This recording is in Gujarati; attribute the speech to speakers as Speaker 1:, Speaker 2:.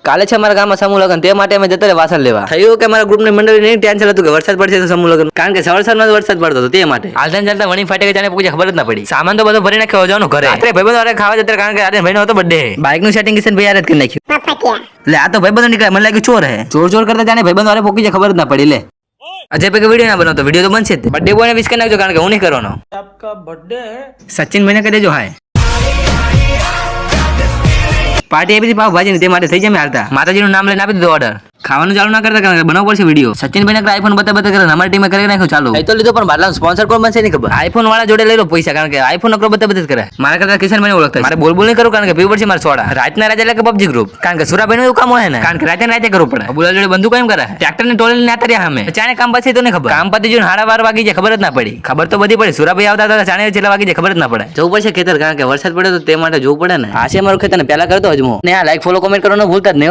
Speaker 1: કાલે છે અમારા ગામમાં સમૂહ લગ્ન, તે માટે અમે જતા રહ્યા વાસણ લેવા. થયું કે અમારા ગ્રુપની મંડળી નહીં ટેન્શન હતું કે વરસાદ પડશે તો સમૂહ લગ્ન, કારણ કે સવારમાં વરસાદ પડતો હતો તે માટે. હાલતા ચાલતા વણી ફાટે કે જાણે પૂછે ખબર જ ના પડી. સામાન તો બધો ભરી નાખ્યો જવાનું ઘરે. રાત્રે ભાઈબંધો વાળા ખાવા જતા કારણ કે આજે ભાઈનો હતો બર્થડે. બાઇક નું સેટિંગ કિશન ભાઈ યાર જ કરી નાખ્યું. એટલે આ તો ભાઈબંધો નીકળ્યા, મને લાગ્યું ચોર હે. ચોર કરતા જાણે ભાઈબંધો વાળા પોકી જાય ખબર જ ના પડી. લે અજય ભાઈ વિડીયો ના બનાવતો, વિડીયો તો બનશે જ. બર્થડે બોયને વિશ કરી નાખજો કારણ કે હું નહીં કરવાનો. આપકા બર્થડે સચિન ભાઈને કહી દેજો હાય. પાર્ટી આપી પાવ ભાજી તે માટે થઈ જાય હાલતા. માતાજીનું નામ લઈને આપી દીધો ઓર્ડર. ખાવાનું ચાલુ ના કરતા કારણ કે બનાવવો પડશે વિડીયો. સચિનભાઈ ને આઈફોન બતા કરે, અમારી ટીમે કરી નાખ્યો ચાલુ. એ તો લીધો પણ બાટલા સ્પોન્સર કોણ બનશે નહીં ખબર. આઈફોન વાળા જોડે લઈ લો પૈસા, કારણ કે આઈફોન નકરો બતા કરે. મારા કરતા કિશનભાઈ ઓળખતા મારે બોલ નહીં કરું કારણ કે પીવું પડશે મારે સોડા. રાતના રાજા એટલે કે પબજી ગ્રુપ, કારણ કે સુરાભાઈ નું એવું કામ હોય ને, કારણ કે રાતે કરવું પડે. બોલા જોડે બંદૂક એમ કરે, ટ્રેક્ટર ની ટોલી ને આતર્યા અમે ચાણે કામ પછી તો નહીં ખબર. કામ પતી જોઈને 12:30 વાગી જાય ખબર જ ના પડી. ખબર તો બધી પડી, સુરાભાઈ આવતા હતા ચાણે છેલ્લા વાગી જાય ખબર જ ના પડે. જવું પડશે ખેતર કારણ કે વરસાદ પડે તો તે માટે જોવું પડે ને. આ છે મારું ખેતર ને પેલા કરતો હજુ ને આ લાઈક ફોલો કમેન્ટ કરવાનું ભૂલતા જ નહીં.